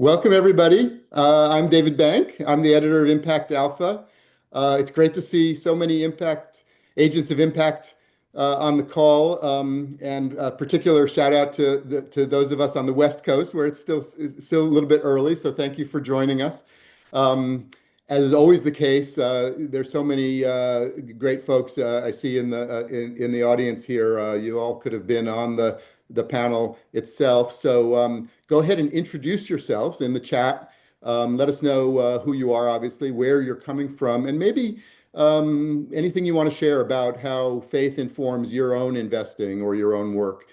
Welcome, everybody. I'm David Bank. I'm the editor of ImpactAlpha. It's great to see so many impact agents of impact on the call, and a particular shout out to those of us on the West Coast where it's still a little bit early. So thank you for joining us. As is always the case, there's so many great folks I see in the audience here. You all could have been on the panel itself. So go ahead and introduce yourselves in the chat. Let us know who you are, obviously, where you're coming from, and maybe anything you want to share about how faith informs your own investing or your own work.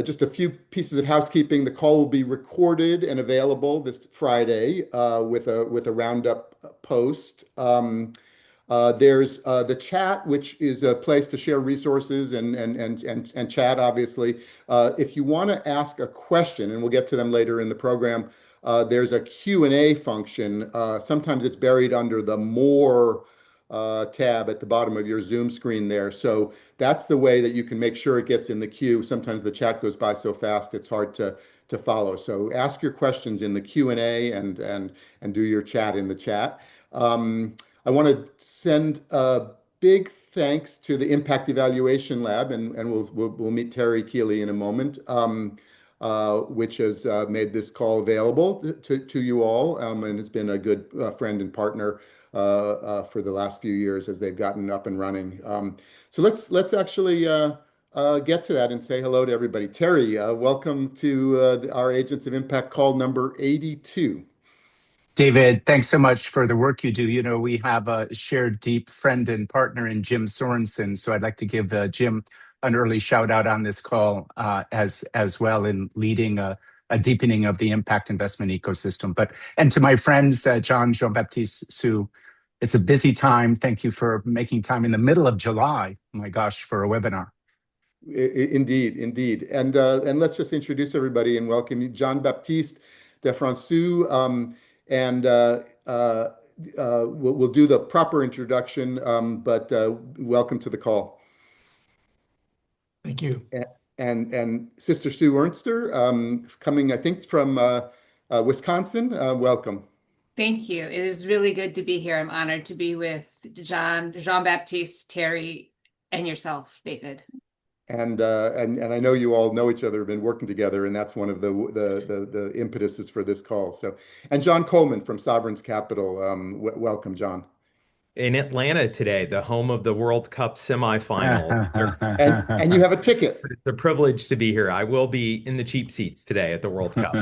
Just a few pieces of housekeeping. The call will be recorded and available this Friday with a roundup post. There's the chat, which is a place to share resources and chat, obviously. If you want to ask a question, and we'll get to them later in the program, there's a Q&A function. Sometimes it's buried under the More tab at the bottom of your Zoom screen there. So that's the way that you can make sure it gets in the queue. Sometimes the chat goes by so fast it's hard to follow. So ask your questions in the Q&A and do your chat in the chat. I want to send a big thanks to the Impact Evaluation Lab, and we'll meet Terry Keeley in a moment, which has made this call available to you all, and has been a good friend and partner for the last few years as they've gotten up and running. So let's actually get to that and say hello to everybody. Terry, welcome to our Agents of Impact call number 82. David, thanks so much for the work you do. You know, we have a shared deep friend and partner in Jim Sorensen, so I'd like to give Jim an early shout out on this call as well in leading a deepening of the impact investment ecosystem. And to my friends, Jean Baptiste Sue, it's a busy time. Thank you for making time in the middle of July, oh my gosh, for a webinar. Indeed. And let's just introduce everybody and welcome you, Jean Baptiste de Franssu. And we'll do the proper introduction, but welcome to the call. Thank you. And Sister Sue Ernster, coming, I think, from Wisconsin. Welcome. Thank you. It is really good to be here. I'm honored to be with Jean Baptiste, Terry, and yourself, David. And I know you all know each other, have been working together, and that's one of the impetuses for this call. So, and Keeley Coleman from Sovereign's Capital. Welcome, John. In Atlanta today, the home of the World Cup semifinal. and you have a ticket. It's a privilege to be here. I will be in the cheap seats today at the World Cup.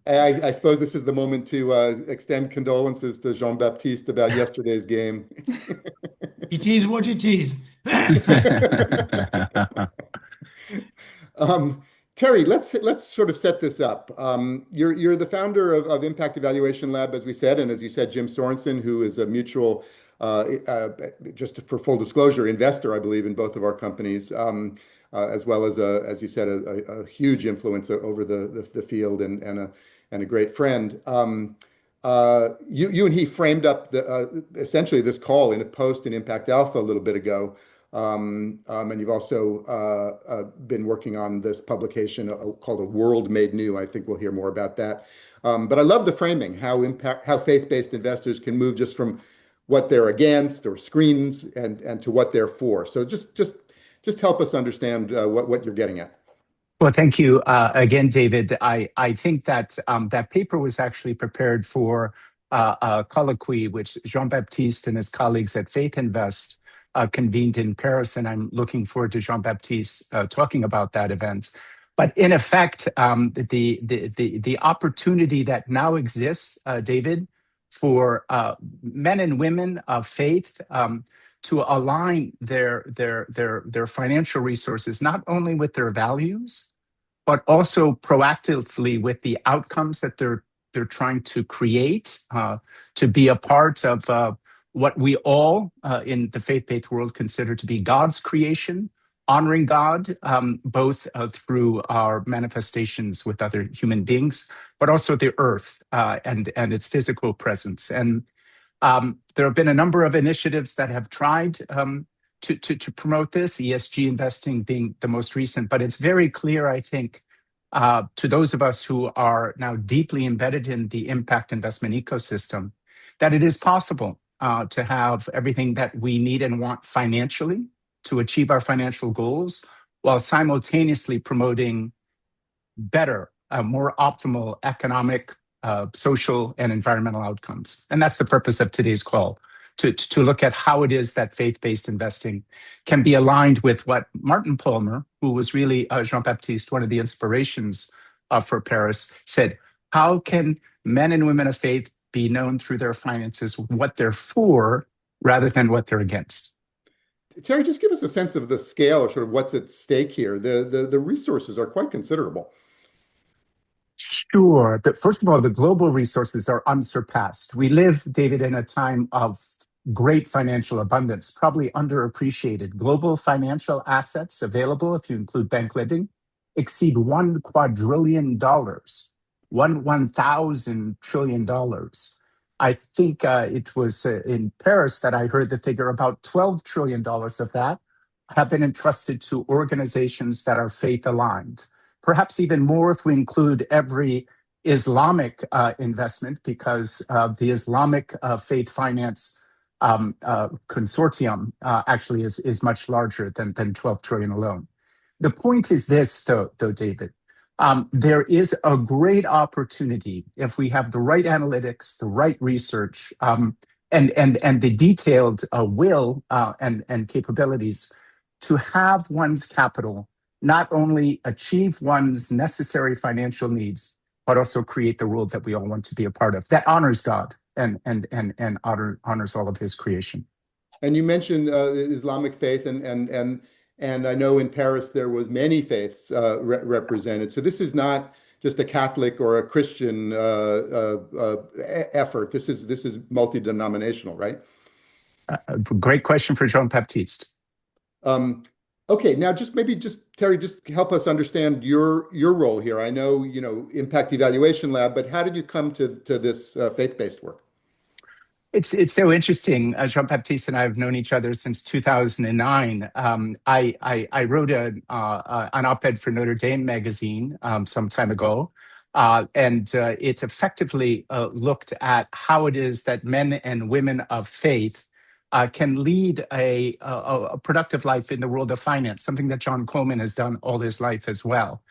I suppose this is the moment to extend condolences to Jean Baptiste about yesterday's game. It is what it is. Terry, let's sort of set this up. You're the founder of Impact Evaluation Lab, as we said, and as you said, Jim Sorensen, who is a mutual, just for full disclosure, investor, I believe, in both of our companies, as well as you said, a huge influence over the field and a great friend. You and he framed up essentially this call in a post in ImpactAlpha a little bit ago. And you've also been working on this publication called A World Made New. I think we'll hear more about that. But I love the framing, how faith-based investors can move just from what they're against or screens and to what they're for. So just help us understand what you're getting at. Well, thank you again, David. I think that that paper was actually prepared for a colloquy which Jean Baptiste and his colleagues at Faith Invest convened in Paris, and I'm looking forward to Jean Baptiste talking about that event. But in effect, the opportunity that now exists, David, for men and women of faith to align their financial resources not only with their values, but also proactively with the outcomes that they're trying to create, to be a part of what we all in the faith-based world consider to be God's creation, honoring God, both through our manifestations with other human beings, but also the earth and its physical presence. And there have been a number of initiatives that have tried to promote this, ESG investing being the most recent, but it's very clear, I think, to those of us who are now deeply embedded in the impact investment ecosystem, that it is possible to have everything that we need and want financially to achieve our financial goals, while simultaneously promoting better, more optimal economic, social, and environmental outcomes. And that's the purpose of today's call, to look at how it is that faith-based investing can be aligned with what Martin Palmer, who was really Jean Baptiste, one of the inspirations for Paris, said. How can men and women of faith be known through their finances, what they're for, rather than what they're against? Terry, just give us a sense of the scale, or sort of what's at stake here. The resources are quite considerable. Sure. First of all, the global resources are unsurpassed. We live, David, in a time of great financial abundance, probably underappreciated. Global financial assets available, if you include bank lending, exceed $1 quadrillion, $1,000 trillion. I think it was in Paris that I heard the figure about $12 trillion of that have been entrusted to organizations that are faith aligned. Perhaps even more if we include every Islamic investment, because the Islamic faith finance consortium actually is much larger than 12 trillion alone. The point is this, though David. There is a great opportunity if we have the right analytics, the right research, and the detailed will and capabilities to have one's capital not only achieve one's necessary financial needs, but also create the world that we all want to be a part of, that honors God and honors all of His creation. And you mentioned Islamic faith, and I know in Paris there was many faiths represented. So this is not just a Catholic or a Christian effort. This is multi-denominational, right? Great question for Jean Baptiste. Okay, now maybe Terry, just help us understand your role here. I know, Impact Evaluation Lab, but how did you come to this faith-based work? It's so interesting. Jean Baptiste and I have known each other since 2009. I wrote an op-ed for Notre Dame magazine some time ago, and it effectively looked at how it is that men and women of faith can lead a productive life in the world of finance, something that John Coleman has done all his life as well.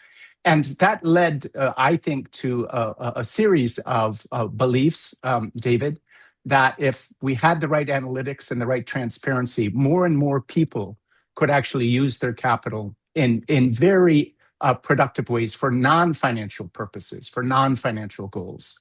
And that led, I think, to a series of beliefs, David, that if we had the right analytics and the right transparency, more and more people could actually use their capital in very productive ways for non-financial purposes, for non-financial goals.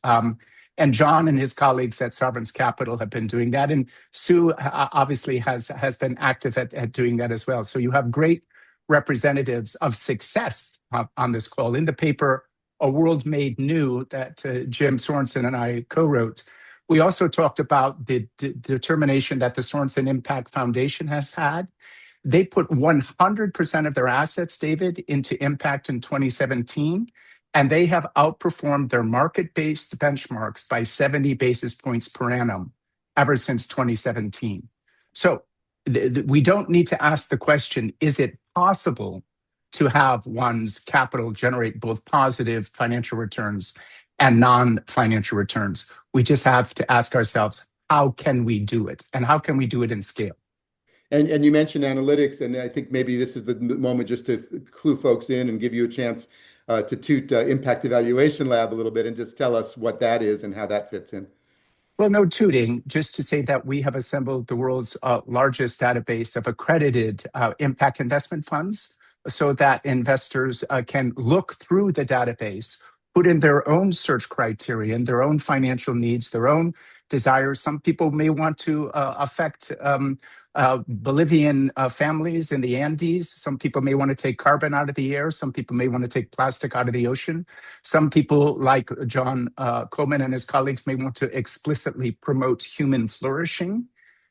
And John and his colleagues at Sovereigns Capital have been doing that. And Sue obviously has been active at doing that as well. So you have great representatives of success on this call. In the paper, A World Made New, that Jim Sorensen and I co-wrote, we also talked about the determination that the Sorensen Impact Foundation has had. They put 100% of their assets, David, into impact in 2017, and they have outperformed their market-based benchmarks by 70 basis points per annum ever since 2017. So we don't need to ask the question, is it possible to have one's capital generate both positive financial returns and non-financial returns? We just have to ask ourselves, how can we do it? And how can we do it in scale? And you mentioned analytics, and I think maybe this is the moment just to clue folks in and give you a chance to toot Impact Evaluation Lab a little bit and just tell us what that is and how that fits in. Well, no tooting, just to say that we have assembled the world's largest database of accredited impact investment funds so that investors can look through the database, put in their own search criteria and their own financial needs, their own desires. Some people may want to affect Bolivian families in the Andes. Some people may want to take carbon out of the air. Some people may want to take plastic out of the ocean. Some people, like John Coleman and his colleagues, may want to explicitly promote human flourishing.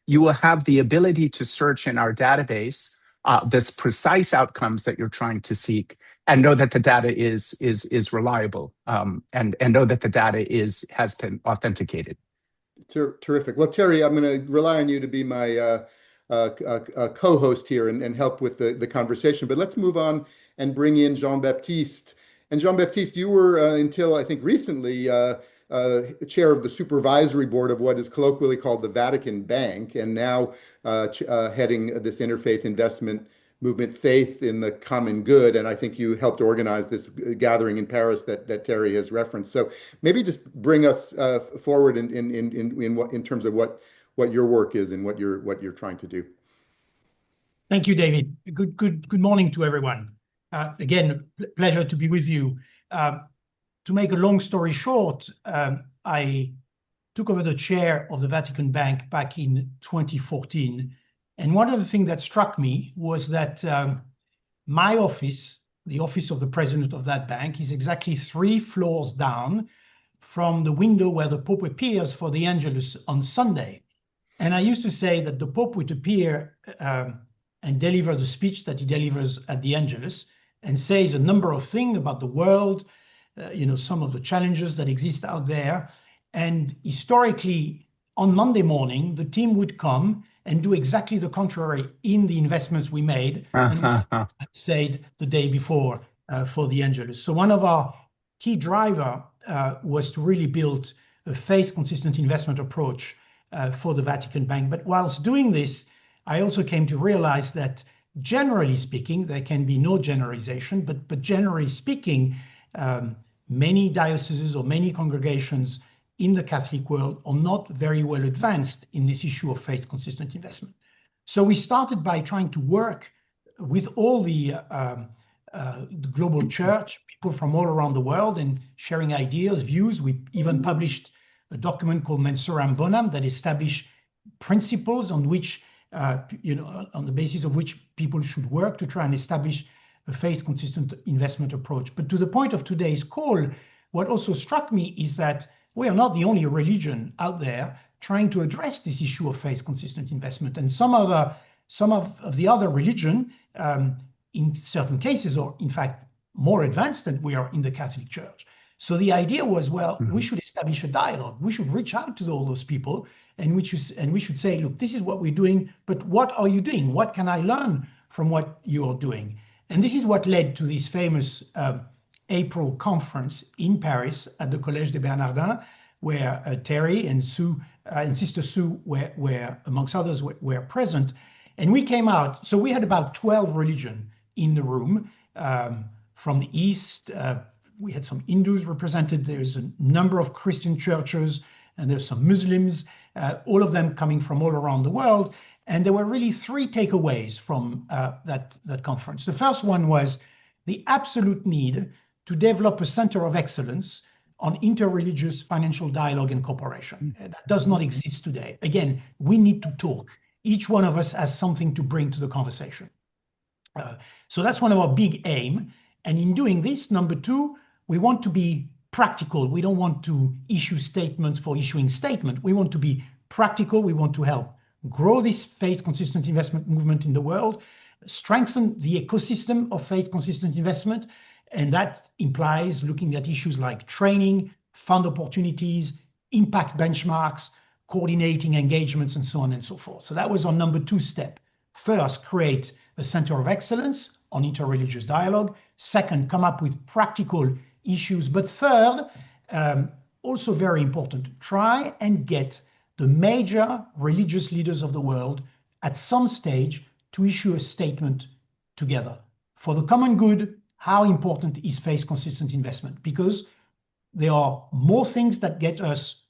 You will have the ability to search in our database this precise outcomes that you're trying to seek, and know that the data is reliable, and know that the data has been authenticated. Terrific. Well, Terry, I'm going to rely on you to be my co-host here and help with the conversation. But let's move on and bring in Jean Baptiste. And Jean Baptiste, you were until I think recently chair of the supervisory board of what is colloquially called the Vatican Bank, and now heading this interfaith investment movement, Faith in the Common Good. And I think you helped organize this gathering in Paris that Terry has referenced. So maybe just bring us forward in terms of what your work is and what you're trying to do. Thank you, David. Good morning to everyone. Again, pleasure to be with you. To make a long story short, I took over the chair of the Vatican Bank back in 2014. And one of the things that struck me was that my office, the office of the president of that bank, is exactly 3 floors down from the window where the Pope appears for the Angelus on Sunday. And I used to say that the Pope would appear and deliver the speech that he delivers at the Angelus and says a number of things about the world, some of the challenges that exist out there. And historically, on Monday morning, the team would come and do exactly the contrary in the investments we made and said the day before for the Angelus. So one of our key driver was to really build a faith-consistent investment approach for the Vatican Bank. But whilst doing this, I also came to realize that generally speaking, there can be no generalization, but generally speaking, many dioceses or many congregations in the Catholic world are not very well advanced in this issue of faith-consistent investment. So we started by trying to work with all the global church, people from all around the world, and sharing ideas, views. We even published a document called Mensuram Bonam that established principles on which, on the basis of which people should work to try and establish a faith-consistent investment approach. But to the point of today's call, what also struck me is that we are not the only religion out there trying to address this issue of faith-consistent investment. And some of the other religion, in certain cases, are in fact more advanced than we are in the Catholic Church. So the idea was, we should establish a dialogue. We should reach out to all those people, and we should say, look, this is what we're doing, but what are you doing? What can I learn from what you're doing? And this is what led to this famous April conference in Paris at the Collège des Bernardins, where Terry and Sue and Sister Sue were amongst others, were present. And we came out, so we had about 12 religions in the room from the East. We had some Hindus represented. There's a number of Christian churches, and there's some Muslims, all of them coming from all around the world. And there were really 3 takeaways from that conference. The first one was the absolute need to develop a center of excellence on interreligious financial dialogue and cooperation. That does not exist today. Again, we need to talk. Each one of us has something to bring to the conversation. So that's one of our big aim. And in doing this, number 2, we want to be practical. We don't want to issue statements for issuing statement. We want to be practical. We want to help grow this faith-consistent investment movement in the world, strengthen the ecosystem of faith-consistent investment. And that implies looking at issues like training, fund opportunities, impact benchmarks, coordinating engagements, and so on and so forth. So that was our number 2 step. First, create a center of excellence on interreligious dialogue. Second, come up with practical issues. But third, also very important, try and get the major religious leaders of the world at some stage to issue a statement together. For the common good, how important is faith-consistent investment? Because there are more things that get us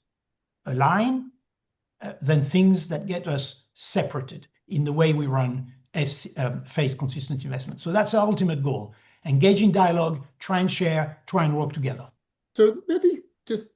aligned than things that get us separated in the way we run faith-consistent investment. So that's our ultimate goal. Engage in dialogue, try and share, try and work together. So maybe just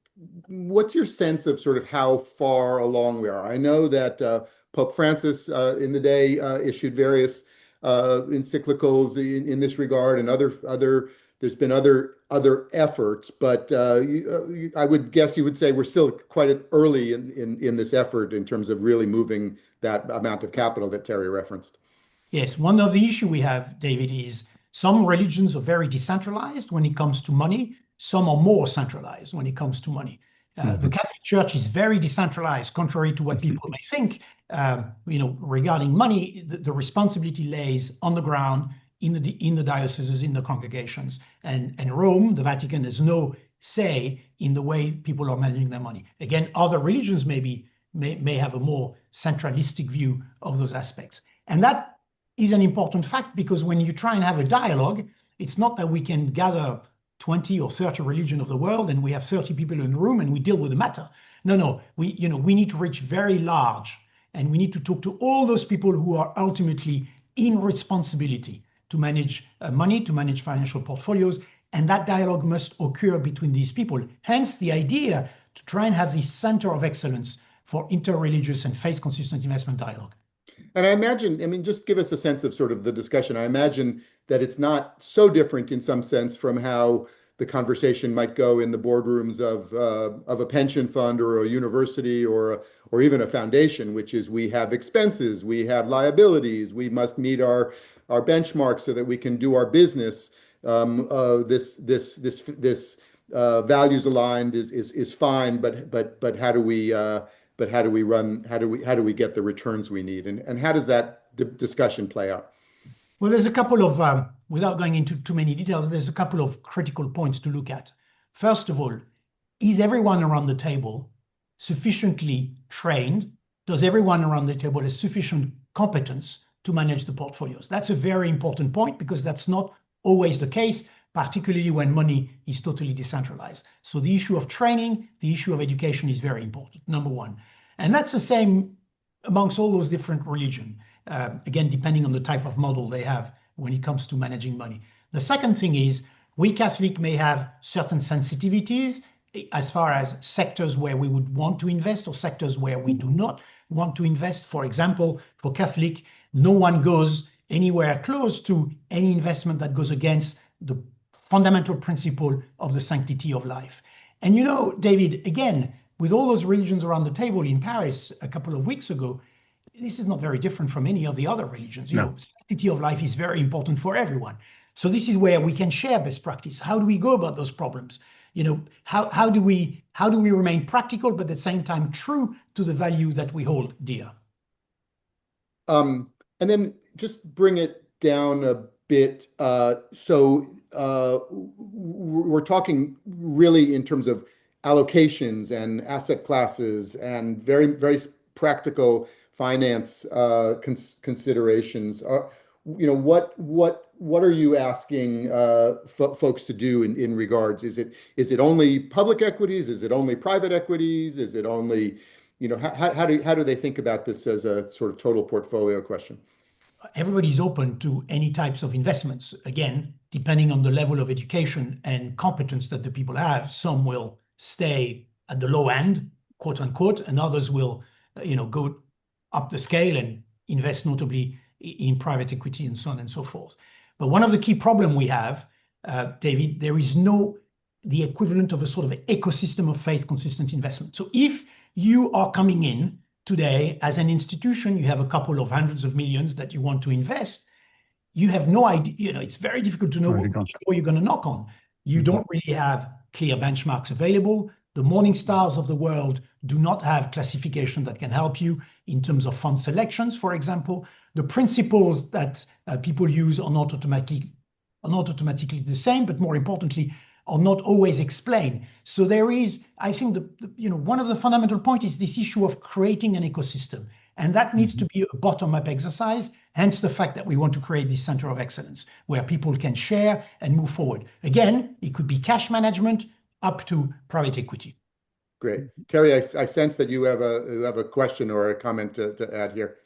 what's your sense of sort of how far along we are? I know that Pope Francis in the day issued various encyclicals in this regard, and there's been other efforts, but I would guess you would say we're still quite early in this effort in terms of really moving that amount of capital that Terry referenced. Yes, one of the issues we have, David, is some religions are very decentralized when it comes to money. Some are more centralized when it comes to money. The Catholic Church is very decentralized, contrary to what people may think. Regarding money, the responsibility lays on the ground in the dioceses, in the congregations. And Rome, the Vatican, has no say in the way people are managing their money. Again, other religions may have a more centralistic view of those aspects. And that is an important fact, because when you try and have a dialogue, it's not that we can gather 20 or 30 religions of the world and we have 30 people in the room and we deal with the matter. No, we need to reach very large, and we need to talk to all those people who are ultimately in responsibility to manage money, to manage financial portfolios, and that dialogue must occur between these people. Hence the idea to try and have this center of excellence for interreligious and faith-consistent investment dialogue. And I imagine, I mean, just give us a sense of sort of the discussion. I imagine that it's not so different in some sense from how the conversation might go in the boardrooms of a pension fund or a university or even a foundation, which is we have expenses, we have liabilities, we must meet our benchmarks so that we can do our business. This values aligned is fine, but how do we get the returns we need, and how does that discussion play out? Well, there's a couple of, without going into too many details, there's a couple of critical points to look at. First of all, is everyone around the table sufficiently trained? Does everyone around the table have sufficient competence to manage the portfolios? That's a very important point, because that's not always the case, particularly when money is totally decentralized. So the issue of training, the issue of education is very important, number one. And that's the same amongst all those different religions, again, depending on the type of model they have when it comes to managing money. The second thing is, we Catholic may have certain sensitivities as far as sectors where we would want to invest or sectors where we do not want to invest. For example, for Catholic, no one goes anywhere close to any investment that goes against the fundamental principle of the sanctity of life. And you know, David, again, with all those religions around the table in Paris a couple of weeks ago, this is not very different from any of the other religions. You know, sanctity of life is very important for everyone. So this is where we can share best practice. How do we go about those problems? You know, how do we remain practical, but at the same time true to the value that we hold dear? And then just bring it down a bit. So we're talking really in terms of allocations and asset classes and very, very practical finance considerations. You know, what are you asking folks to do in regards? Is it only public equities? Is it only private equities? Is it only, you know, how do they think about this as a sort of total portfolio question? Everybody's open to any types of investments. Again, depending on the level of education and competence that the people have, some will stay at the low end, quote unquote, and others will, you know, go up the scale and invest notably in private equity and so on and so forth. But one of the key problems we have, David, there is the equivalent of a sort of ecosystem of faith-consistent investment. So if you are coming in today as an institution, you have a couple of hundreds of millions that you want to invest, you have no idea, you know, it's very difficult to know what door you're going to knock on. You don't really have clear benchmarks available. The morning stars of the world do not have classification that can help you in terms of fund selections, for example. The principles that people use are not automatically the same, but more importantly, are not always explained. So there is, I think, one of the fundamental points is this issue of creating an ecosystem. And that needs to be a bottom-up exercise, hence the fact that we want to create this center of excellence where people can share and move forward. Again, it could be cash management up to private equity. Great. Terry, I sense that you have a question or a comment to add here.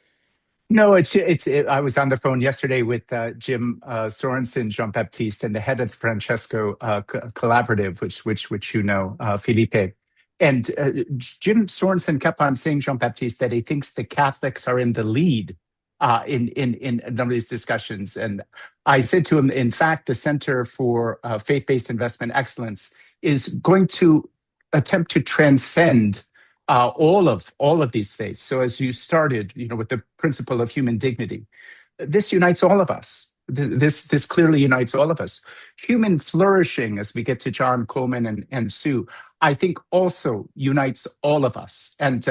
No, I was on the phone yesterday with Jim Sorensen, Jean Baptiste, and the head of the Francesco Collaborative, which you know, Felipe. And Jim Sorensen kept on saying, Jean Baptiste, that he thinks the Catholics are in the lead in none of these discussions. And I said to him, in fact, the Center for Faith-Based Investment Excellence is going to attempt to transcend all of these faiths. So as you started, you know, with the principle of human dignity, this unites all of us. this clearly unites all of us. Human flourishing, as we get to John, Coleman, and Sue, I think also unites all of us. And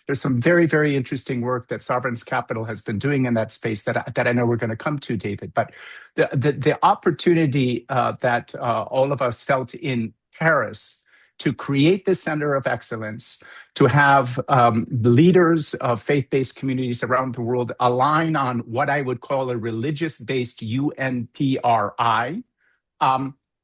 there's some very, very interesting work that Sovereigns Capital has been doing in that space that I know we're going to come to, David. But the opportunity that all of us felt in Paris to create this center of excellence, to have the leaders of faith-based communities around the world align on what I would call a religious-based UNPRI,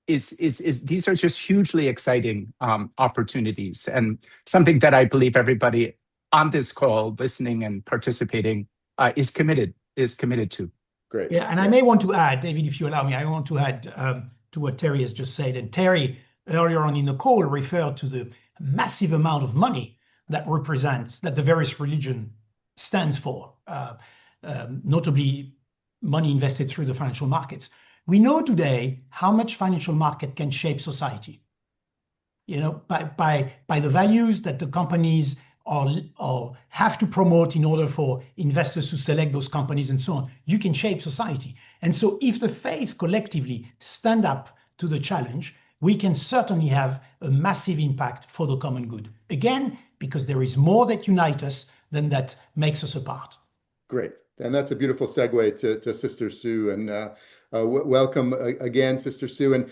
these are just hugely exciting opportunities, and something that I believe everybody on this call, listening and participating, is committed to. Great. Yeah, and I may want to add, David, if you allow me, I want to add to what Terry has just said. And Terry, earlier on in the call, referred to the massive amount of money that the various religion stands for, notably money invested through the financial markets. We know today how much financial market can shape society. By the values that the companies or have to promote in order for investors to select those companies and so on, you can shape society. And so if the faith collectively stand up to the challenge, we can certainly have a massive impact for the common good. Again, because there is more that unites us than that makes us apart. Great. And that's a beautiful segue to Sister Sue. And welcome again, Sister Sue. And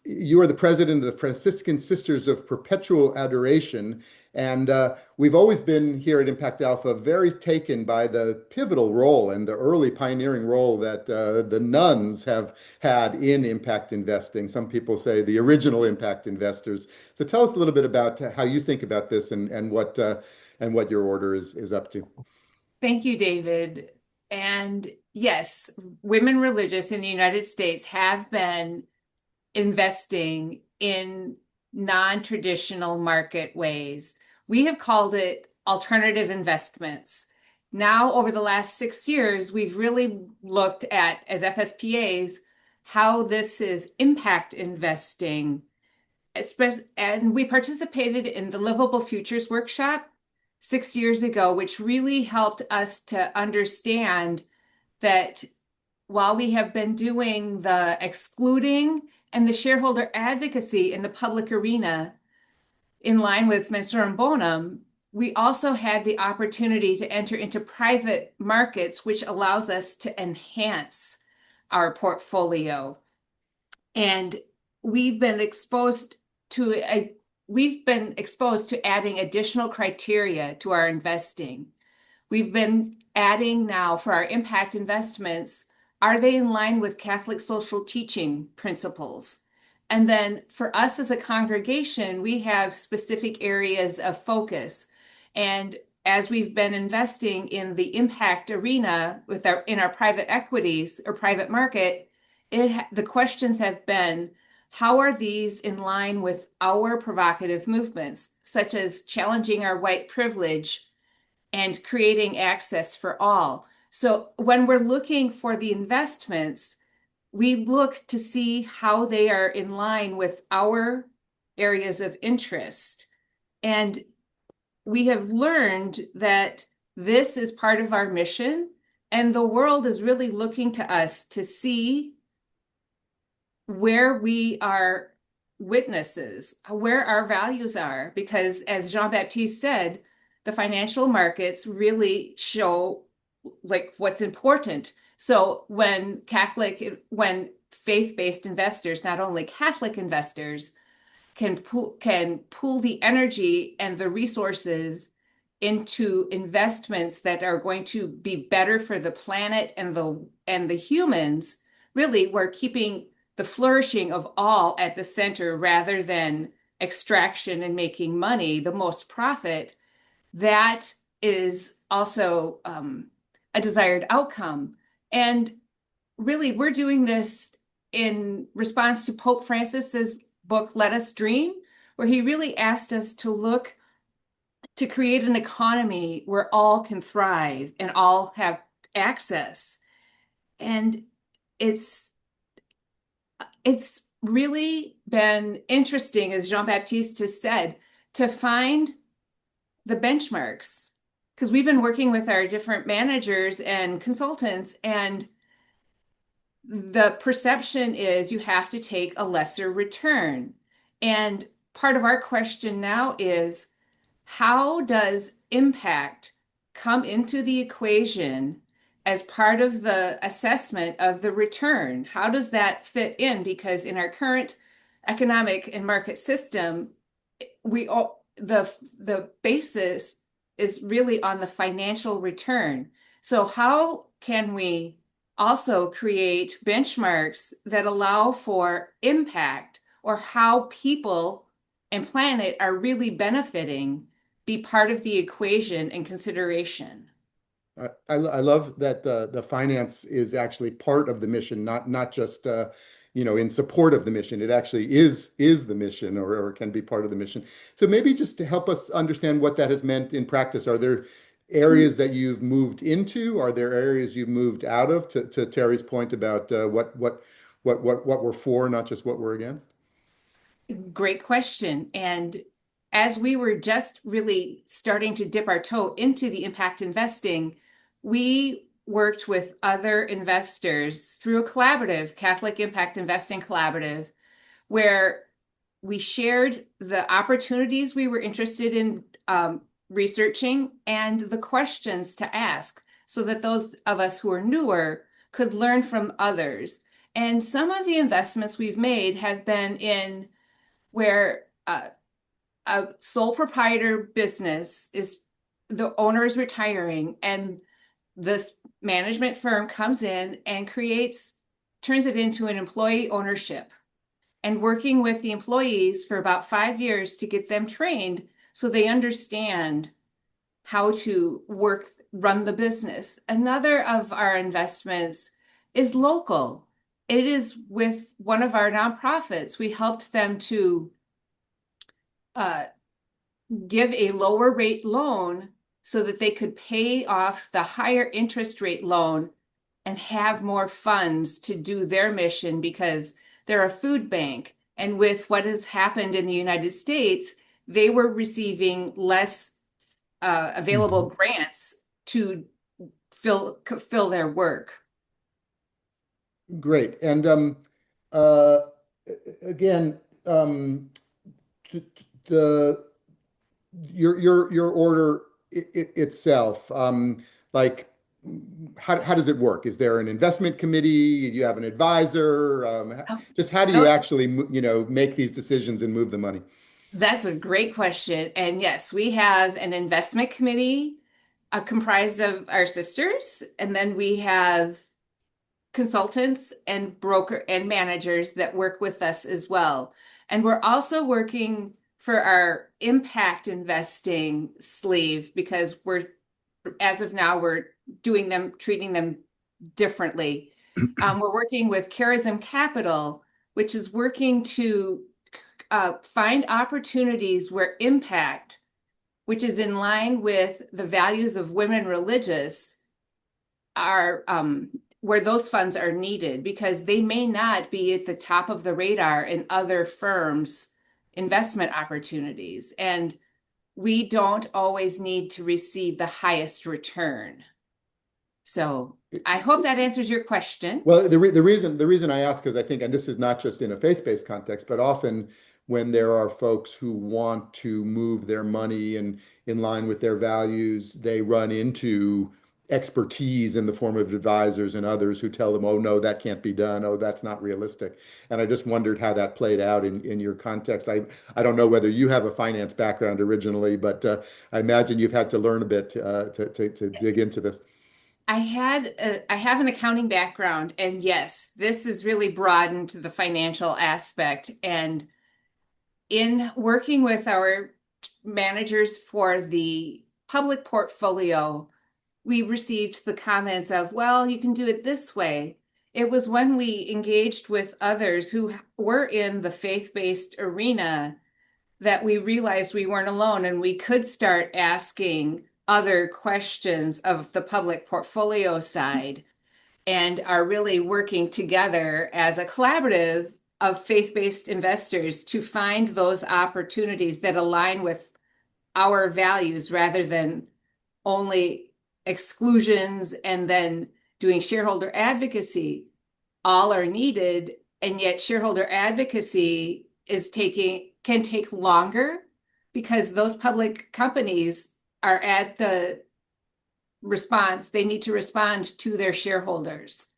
you are the president of the Franciscan Sisters of Perpetual Adoration. And we've always been here at Impact Alpha very taken by the pivotal role and the early pioneering role that the nuns have had in impact investing. Some people say the original impact investors. So tell us a little bit about how you think about this and what your order is up to. Thank you, David. And yes, women religious in the United States have been investing in non-traditional market ways. We have called it alternative investments. Now, over the last 6 years, we've really looked at, as FSPAs, how this is impact investing. And we participated in the Livable Futures Workshop 6 years ago, which really helped us to understand that while we have been doing the excluding and the shareholder advocacy in the public arena in line with Mensurum Bonum, we also had the opportunity to enter into private markets, which allows us to enhance our portfolio. And we've been exposed to adding additional criteria to our investing. We've been adding now for our impact investments, are they in line with Catholic social teaching principles? And then for us as a congregation, we have specific areas of focus. And as we've been investing in the impact arena in our private equities or private market, the questions have been, how are these in line with our provocative movements, such as challenging our white privilege and creating access for all? So when we're looking for the investments, we look to see how they are in line with our areas of interest. And we have learned that this is part of our mission, and the world is really looking to us to see where we are witnesses, where our values are, because as Jean Baptiste said, the financial markets really show like what's important. So when faith-based investors, not only Catholic investors, can pool the energy and the resources into investments that are going to be better for the planet and the humans, really we're keeping the flourishing of all at the center rather than extraction and making money, the most profit. That is also a desired outcome. And really, we're doing this in response to Pope Francis's book, Let Us Dream, where he really asked us to look to create an economy where all can thrive and all have access. And it's really been interesting, as Jean Baptiste has said, to find the benchmarks, because we've been working with our different managers and consultants, and the perception is you have to take a lesser return. And part of our question now is, how does impact come into the equation as part of the assessment of the return? How does that fit in? Because in our current economic and market system, the basis is really on the financial return. So how can we also create benchmarks that allow for impact, or how people and planet are really benefiting, be part of the equation and consideration? I love that the finance is actually part of the mission, not just in support of the mission. It actually is the mission, or can be part of the mission. So maybe just to help us understand what that has meant in practice, are there areas that you've moved into? Are there areas you've moved out of? To Terry's point about what we're for, not just what we're against. Great question. And as we were just really starting to dip our toe into the impact investing, we worked with other investors through a collaborative, Catholic Impact Investing Collaborative, where we shared the opportunities we were interested in researching and the questions to ask, so that those of us who are newer could learn from others. And some of the investments we've made have been in where a sole proprietor business is, the owner is retiring, and this management firm comes in and turns it into an employee ownership, and working with the employees for about 5 years to get them trained so they understand how to run the business. Another of our investments is local. It is with one of our nonprofits. We helped them to give a lower rate loan so that they could pay off the higher interest rate loan and have more funds to do their mission, because they're a food bank. And with what has happened in the United States, they were receiving less available grants to fill their work. Great. And again, your order itself, like how does it work? Is there an investment committee? Do you have an advisor? Just how do you actually make these decisions and move the money? That's a great question. And yes, we have an investment committee comprised of our sisters, and then we have consultants and broker and managers that work with us as well. And we're also working for our impact investing sleeve, because as of now, we're treating them differently. We're working with Charism Capital, which is working to find opportunities where impact, which is in line with the values of Women Religious, are where those funds are needed, because they may not be at the top of the radar in other firms' investment opportunities. And we don't always need to receive the highest return. So I hope that answers your question. Well, the reason I ask is I think, and this is not just in a faith-based context, but often when there are folks who want to move their money in line with their values, they run into expertise in the form of advisors and others who tell them, oh, no, that can't be done. Oh, that's not realistic. And I just wondered how that played out in your context. I don't know whether you have a finance background originally, but I imagine you've had to learn a bit to dig into this. I have an accounting background, and yes, this is really broadened to the financial aspect. And in working with our managers for the public portfolio, we received the comments of, well, you can do it this way. It was when we engaged with others who were in the faith-based arena that we realized we weren't alone, and we could start asking other questions of the public portfolio side, and are really working together as a collaborative of faith-based investors to find those opportunities that align with our values, rather than only exclusions and then doing shareholder advocacy. all are needed, and yet shareholder advocacy can take longer because those public companies are at the response. They need to respond to their shareholders.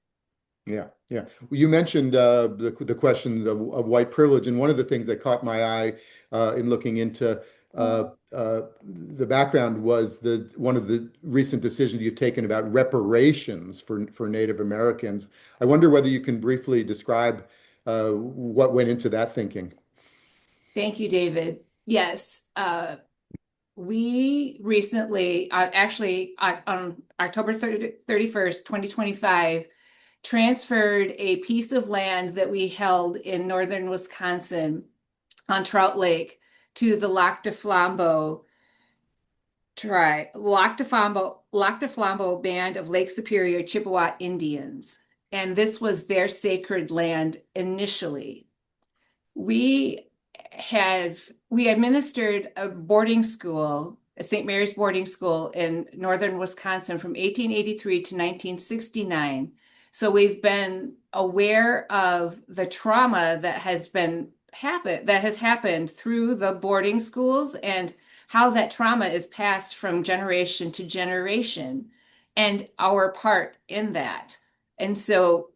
Yeah, yeah. Well, you mentioned the questions of white privilege, and one of the things that caught my eye in looking into the background was one of the recent decisions you've taken about reparations for Native Americans. I wonder whether you can briefly describe what went into that thinking. Thank you, David. Yes, we recently, actually on October 31st, 2025, transferred a piece of land that we held in northern Wisconsin on Trout Lake to the Lac du Flambeau Band of Lake Superior Chippewa Indians. And this was their sacred land initially. We administered a boarding school, a St. Mary's boarding school in northern Wisconsin from 1883 to 1969. So we've been aware of the trauma that has happened through the boarding schools and how that trauma is passed from generation to generation and our part in that. And so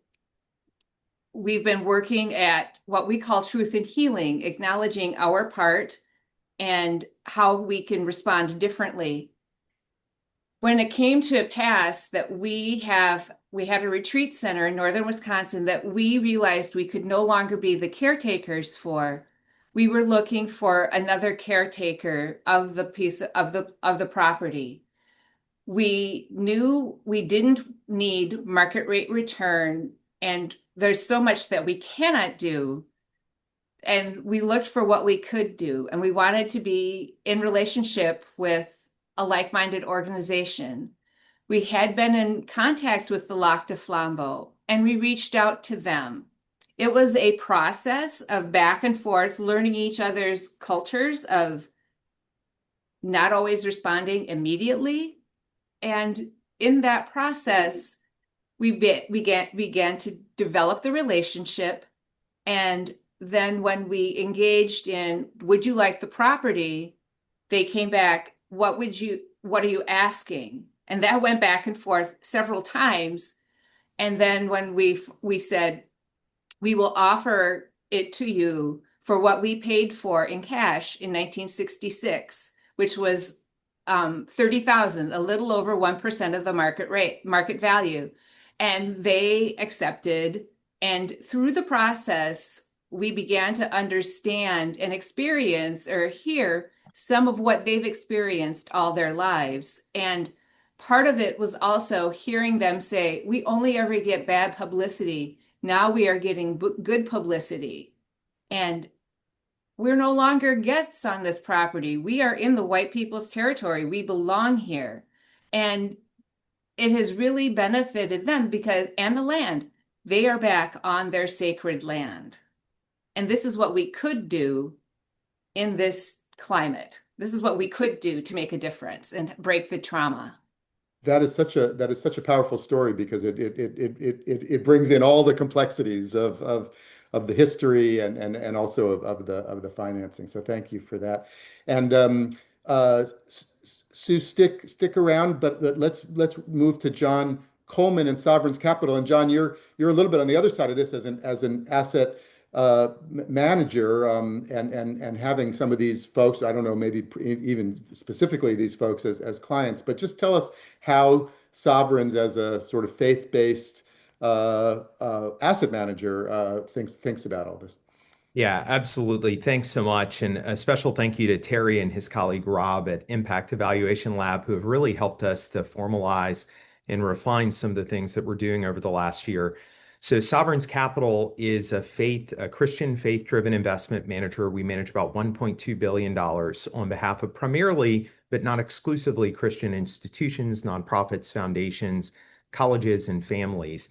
we've been working at what we call truth and healing, acknowledging our part and how we can respond differently. When it came to pass that we had a retreat center in northern Wisconsin that we realized we could no longer be the caretakers for, we were looking for another caretaker of the piece of the property. We knew we didn't need market rate return, and there's so much that we cannot do. And we looked for what we could do, and we wanted to be in relationship with a like-minded organization. We had been in contact with the Lac du Flambeau, and we reached out to them. It was a process of back and forth, learning each other's cultures, of not always responding immediately. And in that process, we began to develop the relationship. And then when we engaged in, would you like the property? They came back, what are you asking? And that went back and forth several times. And then when we said, we will offer it to you for what we paid for in cash in 1966, which was $30,000, a little over 1% of the market value. And they accepted. And through the process, we began to understand and experience or hear some of what they've experienced all their lives. And part of it was also hearing them say, we only ever get bad publicity. Now we are getting good publicity. And we're no longer guests on this property. We are in the white people's territory. We belong here. And it has really benefited them and the land, they are back on their sacred land. And this is what we could do in this climate. This is what we could do to make a difference and break the trauma. That is such a powerful story because it brings in all the complexities of the history and also of the financing. So thank you for that. And Sue, stick around, but let's move to John Coleman and Sovereign's Capital. And John, you're a little bit on the other side of this as an asset manager, and having some of these folks, I don't know, maybe even specifically these folks as clients, but just tell us how Sovereigns as a sort of faith-based asset manager thinks about all this. Yeah, absolutely. Thanks so much. And a special thank you to Terry and his colleague Rob at Impact Evaluation Lab, who have really helped us to formalize and refine some of the things that we're doing over the last year. So Sovereign's Capital is a Christian faith-driven investment manager. We manage about $1.2 billion on behalf of primarily, but not exclusively, Christian institutions, nonprofits, foundations, colleges, and families.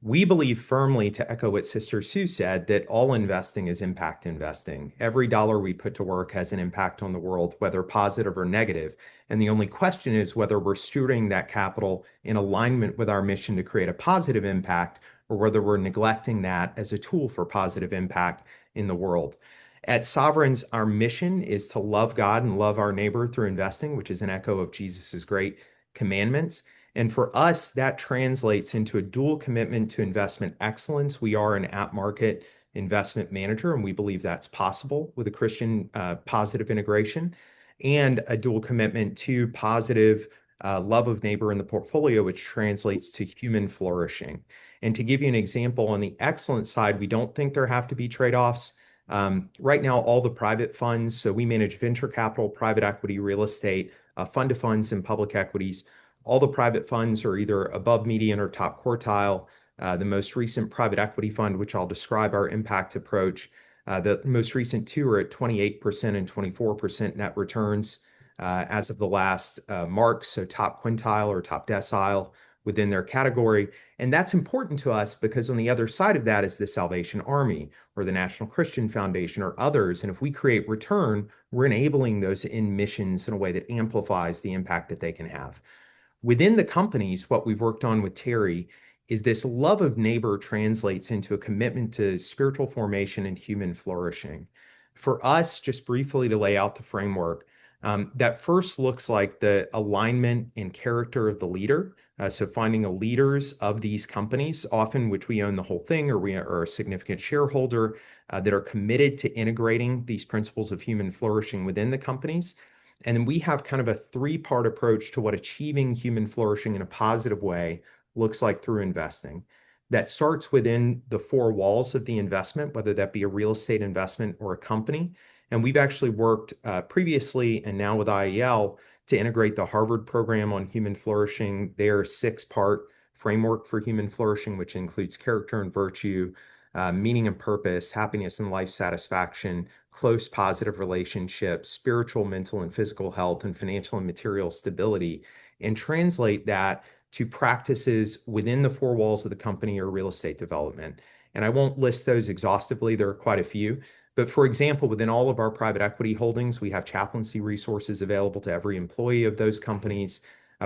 We believe firmly, to echo what Sister Sue said, that all investing is impact investing. Every dollar we put to work has an impact on the world, whether positive or negative. And the only question is whether we're stewarding that capital in alignment with our mission to create a positive impact, or whether we're neglecting that as a tool for positive impact in the world. At Sovereigns, our mission is to love God and love our neighbor through investing, which is an echo of Jesus's great commandments. And for us, that translates into a dual commitment to investment excellence. We are an at-market investment manager, and we believe that's possible with a Christian positive integration, and a dual commitment to positive love of neighbor in the portfolio, which translates to human flourishing. And to give you an example, on the excellence side, we don't think there have to be trade-offs. Right now, all the private funds, so we manage venture capital, private equity, real estate, fund of funds, and public equities. All the private funds are either above median or top quartile. The most recent private equity fund, which I'll describe our impact approach, the most recent two are at 28% and 24% net returns as of the last mark, so top quintile or top decile within their category. And that's important to us because on the other side of that is the Salvation Army or the National Christian Foundation or others. And if we create return, we're enabling those in missions in a way that amplifies the impact that they can have. Within the companies, what we've worked on with Terry is this love of neighbor translates into a commitment to spiritual formation and human flourishing. For us, just briefly to lay out the framework, that first looks like the alignment and character of the leader. So finding the leaders of these companies, often which we own the whole thing or we are a significant shareholder, that are committed to integrating these principles of human flourishing within the companies. And then we have kind of a three-part approach to what achieving human flourishing in a positive way looks like through investing. That starts within the four walls of the investment, whether that be a real estate investment or a company. And we've actually worked previously and now with IEL to integrate the Harvard program on human flourishing, their six-part framework for human flourishing, which includes character and virtue, meaning and purpose, happiness and life satisfaction, close positive relationships, spiritual, mental, and physical health, and financial and material stability, and translate that to practices within the four walls of the company or real estate development. And I won't list those exhaustively, there are quite a few. But for example, within all of our private equity holdings, we have chaplaincy resources available to every employee of those companies.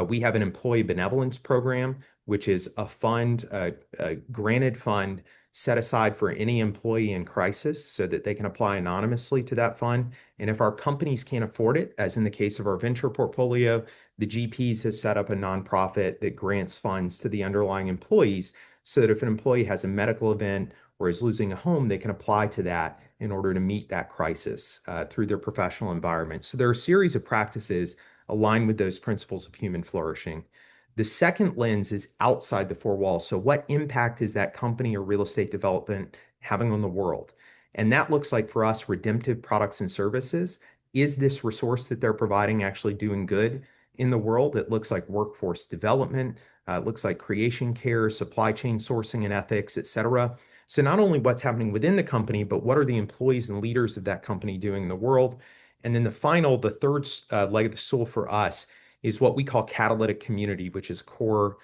We have an employee benevolence program, which is a fund, a granted fund set aside for any employee in crisis so that they can apply anonymously to that fund. And if our companies can't afford it, as in the case of our venture portfolio, the GPs have set up a nonprofit that grants funds to the underlying employees so that if an employee has a medical event or is losing a home, they can apply to that in order to meet that crisis through their professional environment. So there are a series of practices aligned with those principles of human flourishing. The second lens is outside the four walls. So what impact is that company or real estate development having on the world? And that looks like for us, redemptive products and services. Is this resource that they're providing actually doing good in the world? It looks like workforce development. It looks like creation care, supply chain sourcing and ethics, et cetera. So not only what's happening within the company, but what are the employees and leaders of that company doing in the world? And then the third leg of the stool for us is what we call catalytic community, which is core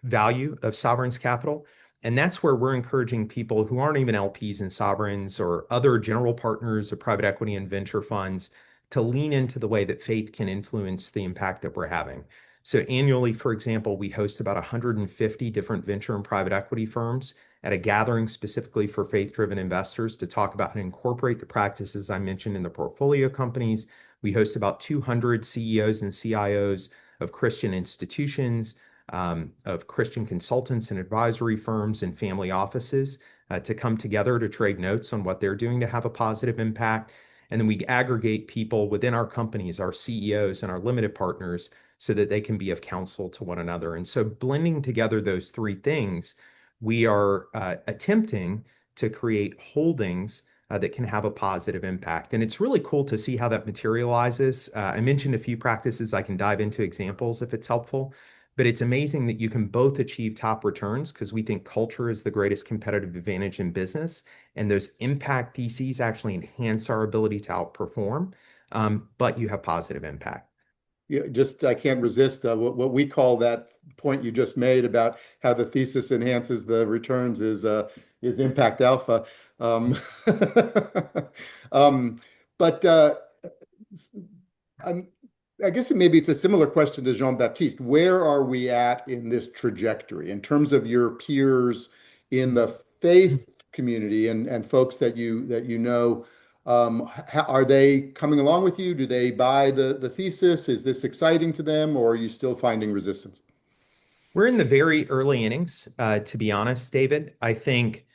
value of Sovereigns Capital. And that's where we're encouraging people who aren't even LPs in Sovereigns or other general partners of private equity and venture funds to lean into the way that faith can influence the impact that we're having. So annually, for example, we host about 150 different venture and private equity firms at a gathering specifically for faith-driven investors to talk about and incorporate the practices I mentioned in the portfolio companies. We host about 200 CEOs and CIOs of Christian institutions, of Christian consultants and advisory firms and family offices to come together to trade notes on what they're doing to have a positive impact. And then we aggregate people within our companies, our CEOs and our limited partners, so that they can be of counsel to one another. And so blending together those three things, we are attempting to create holdings that can have a positive impact. And it's really cool to see how that materializes. I mentioned a few practices. I can dive into examples if it's helpful, but it's amazing that you can both achieve top returns because we think culture is the greatest competitive advantage in business. And those impact PCs actually enhance our ability to outperform, but you have positive impact. Yeah, I can't resist what we call that point you just made about how the thesis enhances the returns is impact alpha. But I guess maybe it's a similar question to Jean Baptiste. Where are we at in this trajectory in terms of your peers in the faith community and folks that you know? Are they coming along with you? Do they buy the thesis? Is this exciting to them, or are you still finding resistance? We're in the very early innings, to be honest, David. I think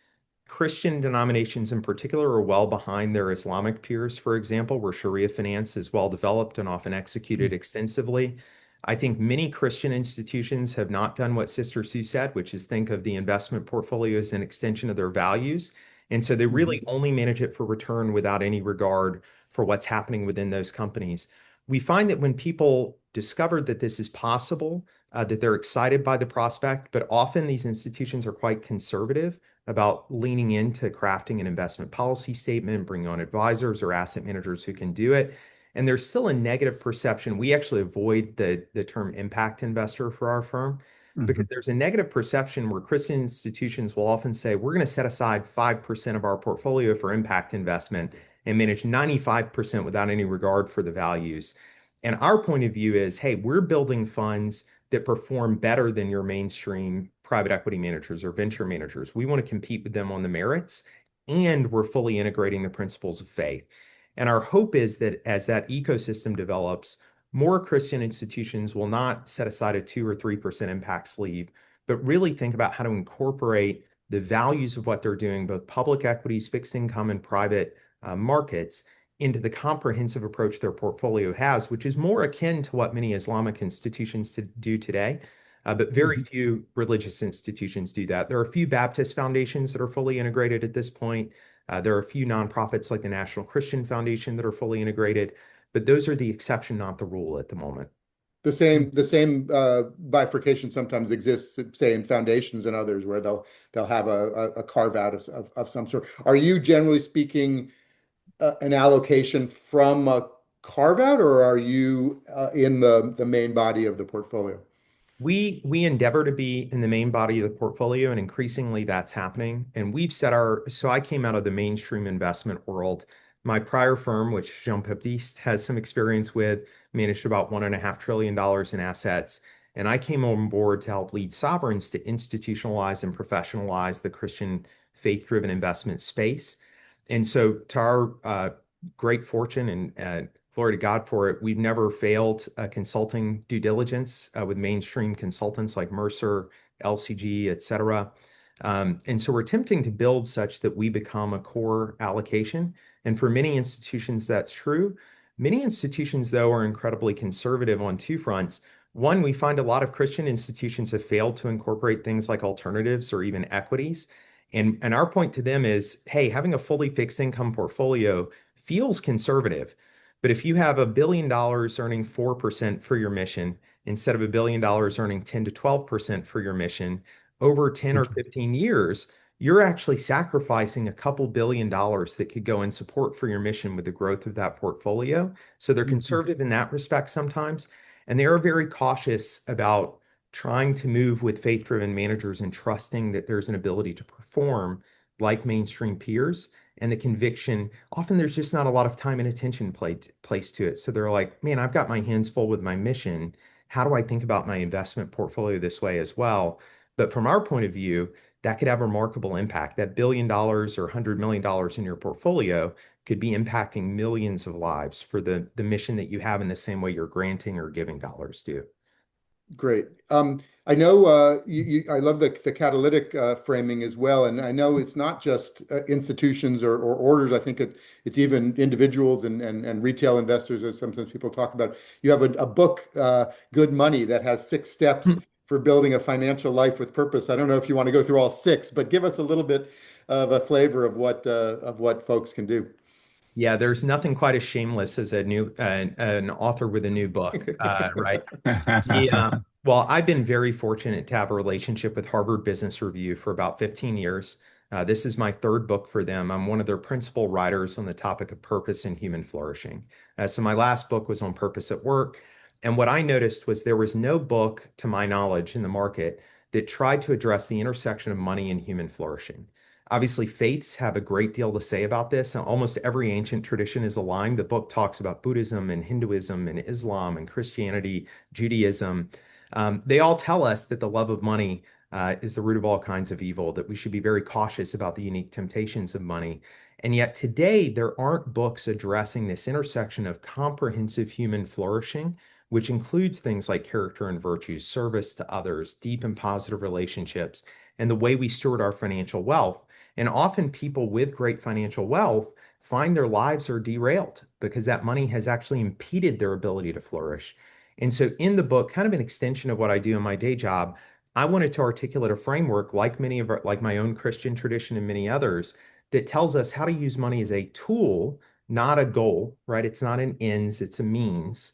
Christian denominations in particular are well behind their Islamic peers, for example, where Sharia finance is well developed and often executed extensively. I think many Christian institutions have not done what Sister Sue said, which is think of the investment portfolio as an extension of their values. And so they really only manage it for return without any regard for what's happening within those companies. We find that when people discovered that this is possible, that they're excited by the prospect, but often these institutions are quite conservative about leaning into crafting an investment policy statement, bringing on advisors or asset managers who can do it. And there's still a negative perception. We actually avoid the term impact investor for our firm because there's a negative perception where Christian institutions will often say, we're going to set aside 5% of our portfolio for impact investment and manage 95% without any regard for the values. And our point of view is, hey, we're building funds that perform better than your mainstream private equity managers or venture managers. We want to compete with them on the merits, and we're fully integrating the principles of faith. And our hope is that as that ecosystem develops, more Christian institutions will not set aside a 2 or 3% impact sleeve, but really think about how to incorporate the values of what they're doing, both public equities, fixed income, and private markets, into the comprehensive approach their portfolio has, which is more akin to what many Islamic institutions do today. But very few religious institutions do that. There are a few Baptist foundations that are fully integrated at this point. There are a few nonprofits like the National Christian Foundation that are fully integrated, but those are the exception, not the rule at the moment. The same bifurcation sometimes exists, say in foundations and others, where they'll have a carve out of some sort. Are you generally speaking an allocation from a carve out, or are you in the main body of the portfolio? We endeavor to be in the main body of the portfolio, and increasingly that's happening. And we've set so I came out of the mainstream investment world. My prior firm, which Jean Baptiste has some experience with, managed about $1.5 trillion in assets. And I came on board to help lead sovereigns to institutionalize and professionalize the Christian faith-driven investment space. And so to our great fortune and glory to God for it, we've never failed consulting due diligence with mainstream consultants like Mercer, LCG, et cetera. And so we're attempting to build such that we become a core allocation. And for many institutions, that's true. Many institutions, though, are incredibly conservative on two fronts. One, we find a lot of Christian institutions have failed to incorporate things like alternatives or even equities. And our point to them is, hey, having a fully fixed income portfolio feels conservative. But if you have $1 billion earning 4% for your mission, instead of $1 billion earning 10 to 12% for your mission, over 10 or 15 years, you're actually sacrificing a couple $1 billion that could go in support for your mission with the growth of that portfolio. So they're conservative in that respect sometimes. And they are very cautious about trying to move with faith-driven managers and trusting that there's an ability to perform like mainstream peers. And the conviction, often there's just not a lot of time and attention placed to it. So they're like, man, I've got my hands full with my mission. How do I think about my investment portfolio this way as well? But from our point of view, that could have remarkable impact. That $1 billion or $100 million in your portfolio could be impacting millions of lives for the mission that you have in the same way you're granting or giving dollars to. Great. I know I love the catalytic framing as well, and I know it's not just institutions or orders. I think it's even individuals and retail investors, as sometimes people talk about. You have a book, Good Money, that has 6 steps for building a financial life with purpose. I don't know if you want to go through all 6, but give us a little bit of a flavor of what folks can do. Yeah, there's nothing quite as shameless as an author with a new book, right? Well, I've been very fortunate to have a relationship with Harvard Business Review for about 15 years. This is my 3rd book for them. I'm one of their principal writers on the topic of purpose and human flourishing. So my last book was on purpose at work. And what I noticed was there was no book, to my knowledge, in the market that tried to address the intersection of money and human flourishing. Obviously, faiths have a great deal to say about this, and almost every ancient tradition is aligned. The book talks about Buddhism and Hinduism and Islam and Christianity, Judaism. They all tell us that the love of money is the root of all kinds of evil, that we should be very cautious about the unique temptations of money. And yet today, there aren't books addressing this intersection of comprehensive human flourishing, which includes things like character and virtues, service to others, deep and positive relationships, and the way we steward our financial wealth. And often people with great financial wealth find their lives are derailed because that money has actually impeded their ability to flourish. And so in the book, kind of an extension of what I do in my day job, I wanted to articulate a framework like like my own Christian tradition and many others that tells us how to use money as a tool, not a goal, right? It's not an ends, it's a means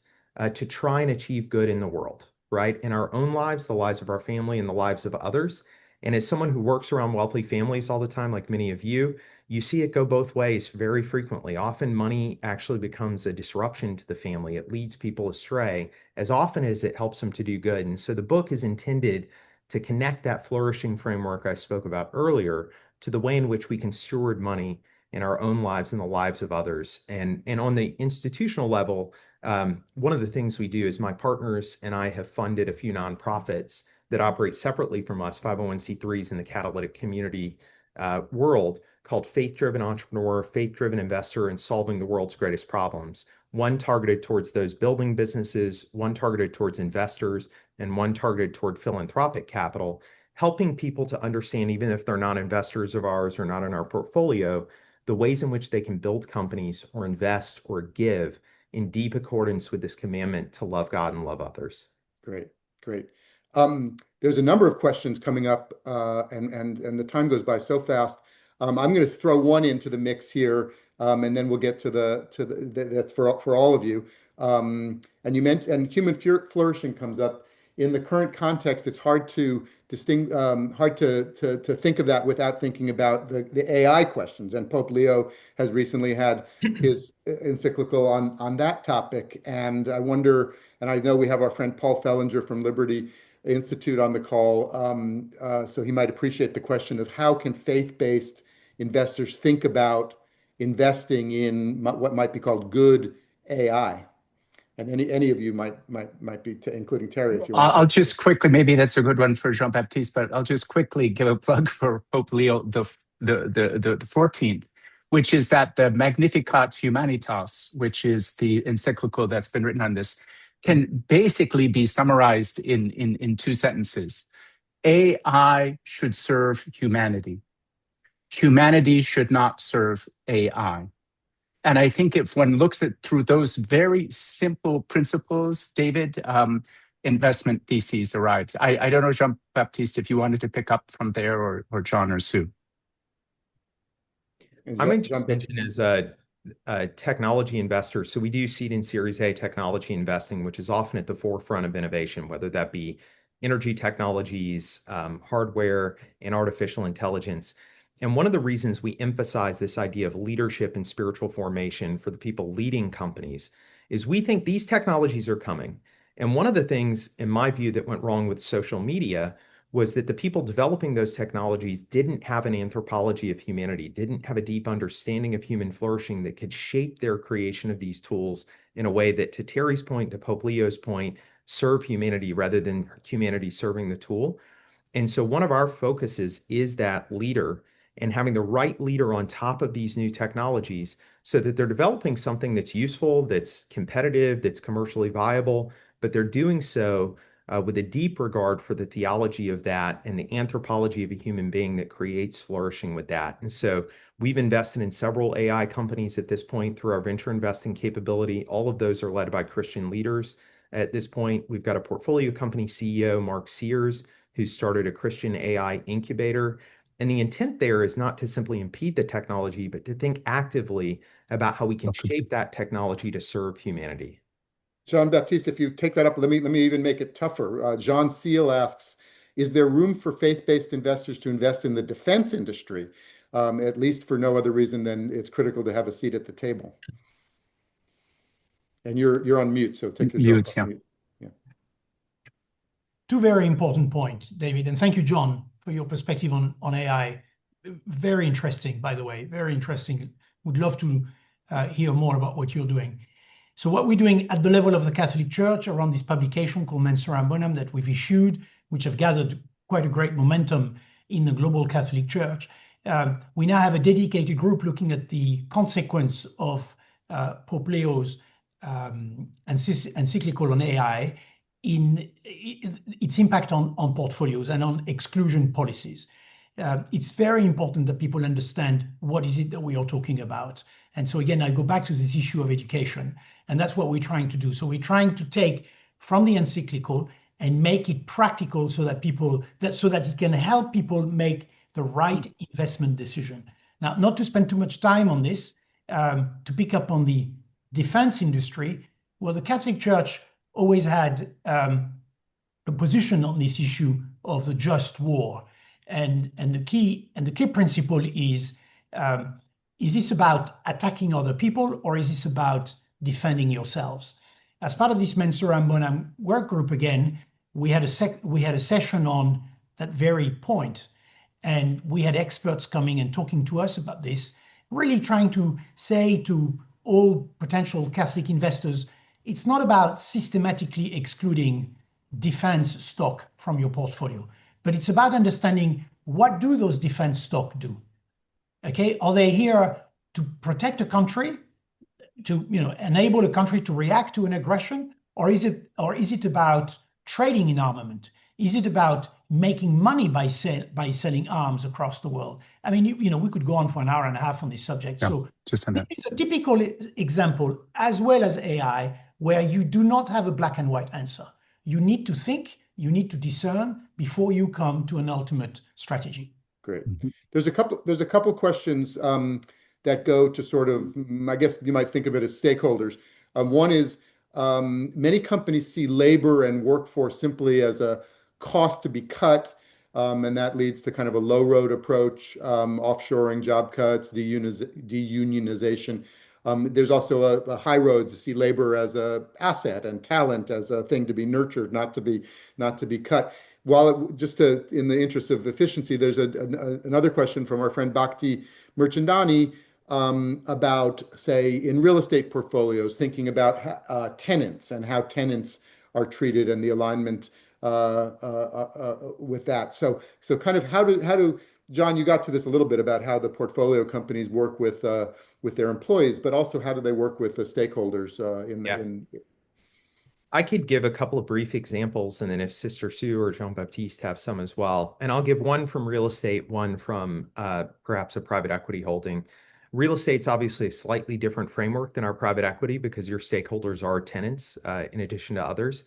to try and achieve good in the world, right? In our own lives, the lives of our family, and the lives of others. And as someone who works around wealthy families all the time, like many of you, you see it go both ways very frequently. Often money actually becomes a disruption to the family. It leads people astray as often as it helps them to do good. And so the book is intended to connect that flourishing framework I spoke about earlier to the way in which we can steward money in our own lives and the lives of others. And on the institutional level, one of the things we do is my partners and I have funded a few nonprofits that operate separately from us, 501c3s in the catalytic community world, called Faith-Driven Entrepreneur, Faith-Driven Investor, and Solving the World's Greatest Problems. One targeted towards those building businesses, one targeted towards investors, and one targeted toward philanthropic capital, helping people to understand, even if they're not investors of ours or not in our portfolio, the ways in which they can build companies or invest or give in deep accordance with this commandment to love God and love others. Great, great. There's a number of questions coming up, and the time goes by so fast. I'm going to throw one into the mix here, and then we'll get to that's for all of you. And you mentioned, and human flourishing comes up. In the current context, it's hard to hard to think of that without thinking about the AI questions. And Pope Leo has recently had his encyclical on that topic. And I wonder, and I know we have our friend Paul Fellinger from Liberty Institute on the call, so he might appreciate the question of how can faith-based investors think about investing in what might be called good AI. And any of you might be, including Terry, if you want. I'll just quickly, maybe that's a good one for Jean Baptiste, but I'll just quickly give a plug for Pope Leo the 14th, which is that the Magnificat Humanitas, which is the encyclical that's been written on this, can basically be summarized in two sentences. AI should serve humanity. Humanity should not serve AI. And I think if one looks at through those very simple principles, David, investment theses arrives. I don't know, Jean Baptiste, if you wanted to pick up from there, or John or Sue. I might just mention as a technology investor, so we do seed and Series A technology investing, which is often at the forefront of innovation, whether that be energy technologies, hardware, and artificial intelligence. And one of the reasons we emphasize this idea of leadership and spiritual formation for the people leading companies is we think these technologies are coming. And one of the things, in my view, that went wrong with social media was that the people developing those technologies didn't have an anthropology of humanity, didn't have a deep understanding of human flourishing that could shape their creation of these tools in a way that, to Terry's point, to Pope Leo's point, serve humanity rather than humanity serving the tool. And so one of our focuses is that leader, and having the right leader on top of these new technologies so that they're developing something that's useful, that's competitive, that's commercially viable, but they're doing so with a deep regard for the theology of that and the anthropology of a human being that creates flourishing with that. And so we've invested in several AI companies at this point through our venture investing capability. All of those are led by Christian leaders. At this point, we've got a portfolio company CEO, Mark Sears, who started a Christian AI incubator. And the intent there is not to simply impede the technology, but to think actively about how we can shape that technology to serve humanity. Jean Baptiste, if you take that up, let me even make it tougher. John Seal asks, is there room for faith-based investors to invest in the defense industry, at least for no other reason than it's critical to have a seat at the table? And you're on mute, so take yourself off mute. Yeah. Two very important points, David, and thank you, John, for your perspective on AI. Very interesting, by the way, very interesting. Would love to hear more about what you're doing. So what we're doing at the level of the Catholic Church around this publication called Mensuram Bonum that we've issued, which have gathered quite a great momentum in the global Catholic Church. We now have a dedicated group looking at the consequence of Pope Leo's encyclical on AI in its impact on portfolios and on exclusion policies. It's very important that people understand what is it that we are talking about. And so again, I go back to this issue of education, and that's what we're trying to do. So we're trying to take from the encyclical and make it practical so that it can help people make the right investment decision. Now, not to spend too much time on this, to pick up on the defense industry, well, the Catholic Church always had a position on this issue of the just war. And the key principle is this about attacking other people, or is this about defending yourselves? As part of this Mensuram Bonum work group, again, we had a session on that very point, and we had experts coming and talking to us about this, really trying to say to all potential Catholic investors, it's not about systematically excluding defense stock from your portfolio, but it's about understanding what do those defense stock do. Okay, are they here to protect a country, to enable a country to react to an aggression, or is it about trading in armament? Is it about making money by selling arms across the world? I mean, we could go on for an hour and a half on this subject. Yeah, so just on that. It's a typical example, as well as AI, where you do not have a black and white answer. You need to think, you need to discern before you come to an ultimate strategy. Great. There's a couple questions that go to sort of, I guess you might think of it as stakeholders. One is many companies see labor and workforce simply as a cost to be cut, and that leads to kind of a low road approach, offshoring, job cuts, deunionization. There's also a high road to see labor as an asset and talent as a thing to be nurtured, not to be cut. In the interest of efficiency, there's another question from our friend Bhakti Merchandani about, say, in real estate portfolios, thinking about tenants and how tenants are treated and the alignment with that. So kind of how do John, you got to this a little bit about how the portfolio companies work with their employees, but also how do they work with the stakeholders I could give a couple of brief examples, and then if Sister Sue or Jean Baptiste have some as well. And I'll give one from real estate, one from perhaps a private equity holding. Real estate's obviously a slightly different framework than our private equity because your stakeholders are tenants in addition to others.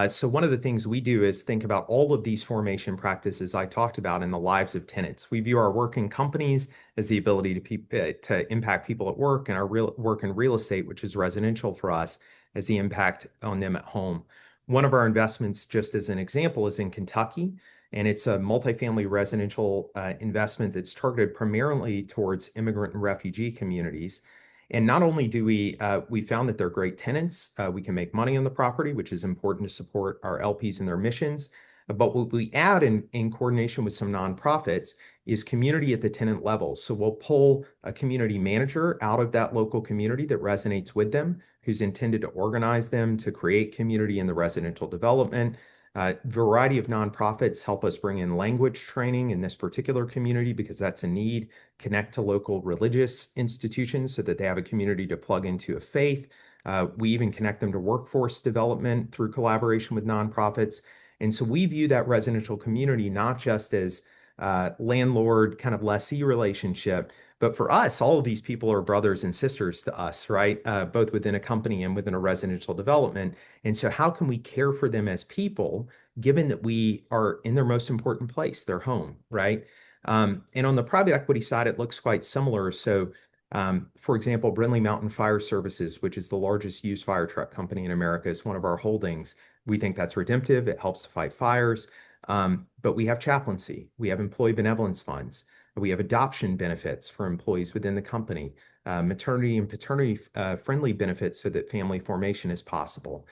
So one of the things we do is think about all of these formation practices I talked about in the lives of tenants. We view our work in companies as the ability to impact people at work, and our work in real estate, which is residential for us, as the impact on them at home. One of our investments, just as an example, is in Kentucky, and it's a multifamily residential investment that's targeted primarily towards immigrant and refugee communities. And not only do we found that they're great tenants, we can make money on the property, which is important to support our LPs and their missions. But what we add in coordination with some nonprofits is community at the tenant level. So we'll pull a community manager out of that local community that resonates with them, who's intended to organize them to create community in the residential development. Variety of nonprofits help us bring in language training in this particular community because that's a need. Connect to local religious institutions so that they have a community to plug into a faith. We even connect them to workforce development through collaboration with nonprofits. And so we view that residential community not just as landlord kind of lessee relationship, but for us, all of these people are brothers and sisters to us, right? Both within a company and within a residential development. And so how can we care for them as people, given that we are in their most important place, their home, right? And on the private equity side, it looks quite similar. So for example, Brindley Mountain Fire Services, which is the largest used fire truck company in America, is one of our holdings. We think that's redemptive. It helps to fight fires. But we have chaplaincy. We have employee benevolence funds. We have adoption benefits for employees within the company, maternity and paternity friendly benefits so that family formation is possible.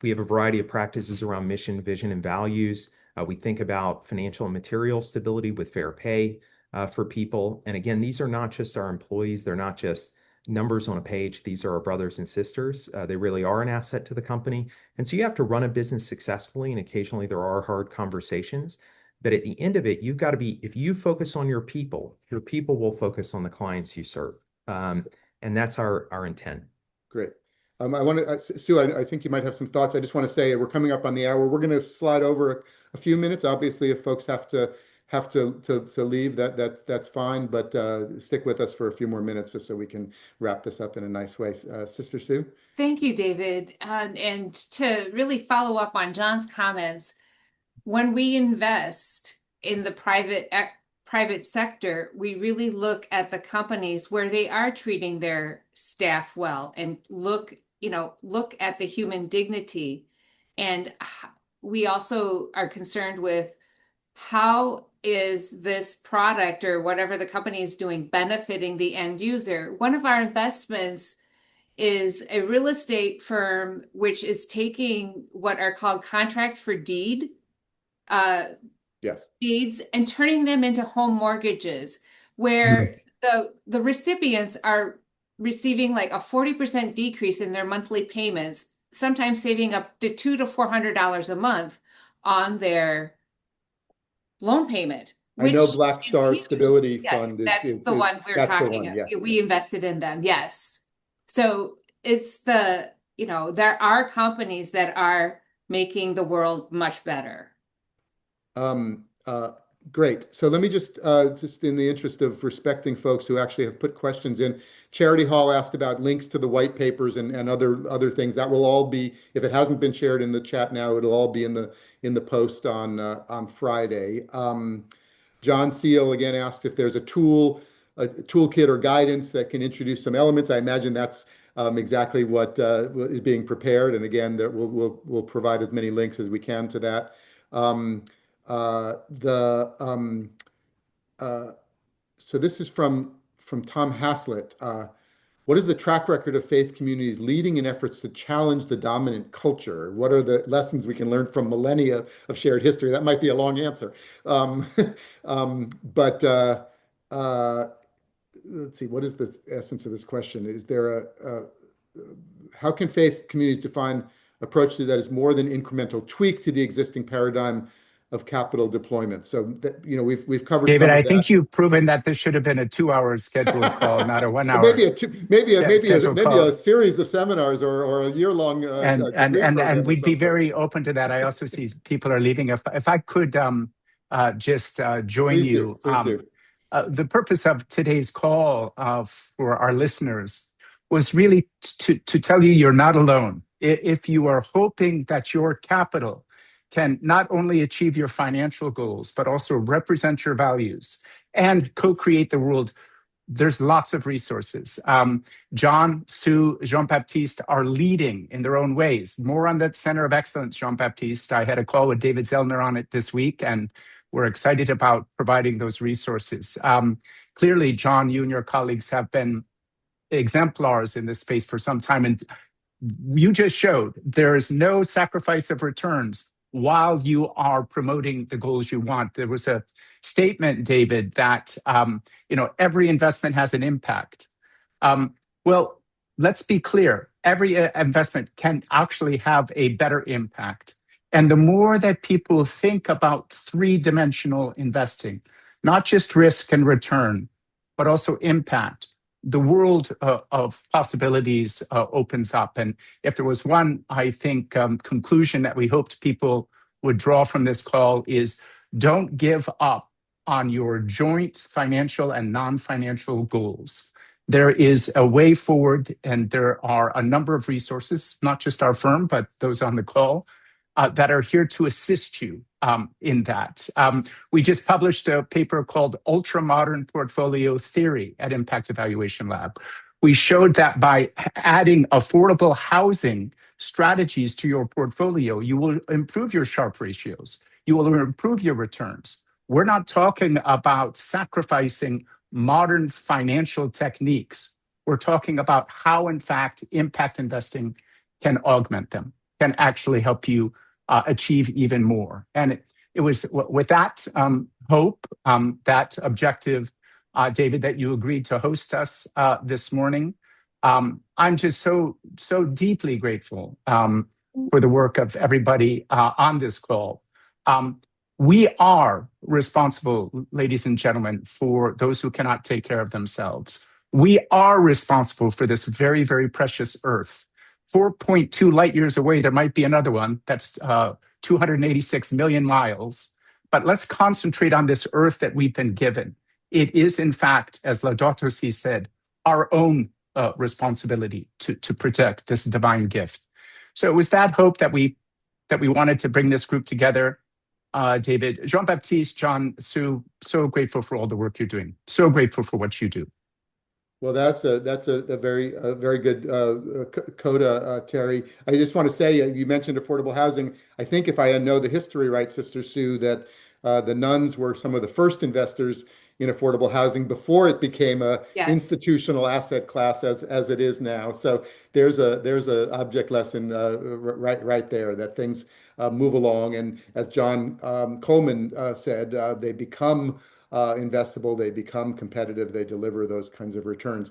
We have a variety of practices around mission, vision, and values. We think about financial and material stability with fair pay. for people. And again, these are not just our employees. They're not just numbers on a page. These are our brothers and sisters. They really are an asset to the company. And so you have to run a business successfully, and occasionally there are hard conversations. But at the end of it, you've got to be, if you focus on your people will focus on the clients you serve. And that's our intent. Great. I want to, Sue, I think you might have some thoughts. I just want to say we're coming up on the hour. We're going to slide over a few minutes. Obviously, if folks have to leave, that's fine. But stick with us for a few more minutes just so we can wrap this up in a nice way. Sister Sue. Thank you, David. And to really follow up on John's comments, when we invest in the private sector, we really look at the companies where they are treating their staff well and look at the human dignity. And we also are concerned with how is this product or whatever the company is doing benefiting the end user. One of our investments is a real estate firm which is taking what are called contract for deed deeds and turning them into home mortgages, where the recipients are receiving like a 40% decrease in their monthly payments, sometimes saving up to $200 to $400 a month on their loan payment. I know Black Star Stability Yes, Fund that's the one we're talking about. Yes, we invested in them. Yes. So it's there are companies that are making the world much better. Great. So let me just in the interest of respecting folks who actually have put questions in, Charity Hall asked about links to the white papers and other things. That will all be, if it hasn't been shared in the chat now, it'll all be in the post on Friday. John Seal again asked if there's a toolkit or guidance that can introduce some elements. I imagine that's exactly what is being prepared. And again, that we'll provide as many links as we can to that. So this is from Tom Haslett. What is the track record of faith communities leading in efforts to challenge the dominant culture? What are the lessons we can learn from millennia of shared history? That might be a long answer. But let's see, what is the essence of this question? Is there how can faith communities define approach to that is more than incremental tweak to the existing paradigm of capital deployment? So that, we've covered. David, I think you've proven that this should have been a 2-hour scheduled call, not a 1 hour. Maybe a series of seminars or a year-long. And we'd be very open to that. I also see people are leaving. If I could just join Please you. Please do. The purpose of today's call for our listeners was really to tell you you're not alone. If you are hoping that your capital can not only achieve your financial goals, but also represent your values and co-create the world, there's lots of resources. John, Sue, Jean Baptiste are leading in their own ways. More on that Center of Excellence, Jean Baptiste. I had a call with David Zellner on it this week, and we're excited about providing those resources. Clearly, John, you and your colleagues have been exemplars in this space for some time, and you just showed there is no sacrifice of returns while you are promoting the goals you want. There was a statement, David, that every investment has an impact. Well, let's be clear. Every investment can actually have a better impact. And the more that people think about three-dimensional investing, not just risk and return, but also impact, the world of possibilities opens up. And if there was one, I think, conclusion that we hoped people would draw from this call is don't give up on your joint financial and non-financial goals. There is a way forward, and there are a number of resources, not just our firm, but those on the call, that are here to assist you in that. We just published a paper called Ultra-Modern Portfolio Theory at Impact Evaluation Lab. We showed that by adding affordable housing strategies to your portfolio, you will improve your Sharpe ratios. You will improve your returns. We're not talking about sacrificing modern financial techniques. We're talking about how, in fact, impact investing can augment them, can actually help you achieve even more. And it was with that hope, that objective, David, that you agreed to host us this morning. I'm just so deeply grateful for the work of everybody on this call. We are responsible, ladies and gentlemen, for those who cannot take care of themselves. We are responsible for this very, very precious Earth. 4.2 light years away, there might be another one that's 286 million miles. But let's concentrate on this Earth that we've been given. It is, in fact, as Laudato Si said, our own responsibility to protect this divine gift. So it was that hope that we wanted to bring this group together. David, Jean Baptiste, John, Sue, so grateful for all the work you're doing. So grateful for what you do. Well, that's a very good coda, Terry. I just want to say, you mentioned affordable housing. I think if I know the history right, Sister Sue, that the nuns were some of the first investors in affordable housing before it became a institutional asset class as it is now. So there's a object lesson right there, that things move along, and as John Coleman said, they become investable, they become competitive, they deliver those kinds of returns.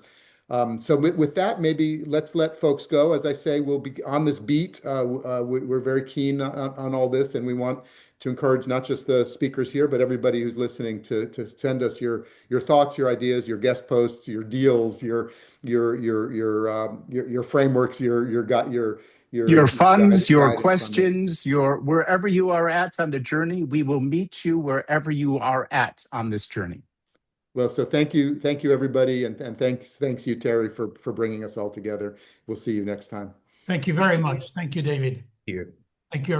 So with that, maybe let's let folks go. As I say, we'll be on this beat. We're very keen on all this, and we want to encourage not just the speakers here, but everybody who's listening to send us your thoughts, your ideas, your guest posts, your deals, your frameworks, your funds, your questions, wherever you are at on the journey. We will meet you wherever you are at on this journey. Well, so thank you everybody, and thanks you, Terry, for bringing us all together. We'll see you next time. Thank you very much. Thank you, David. Thank you. Thank you.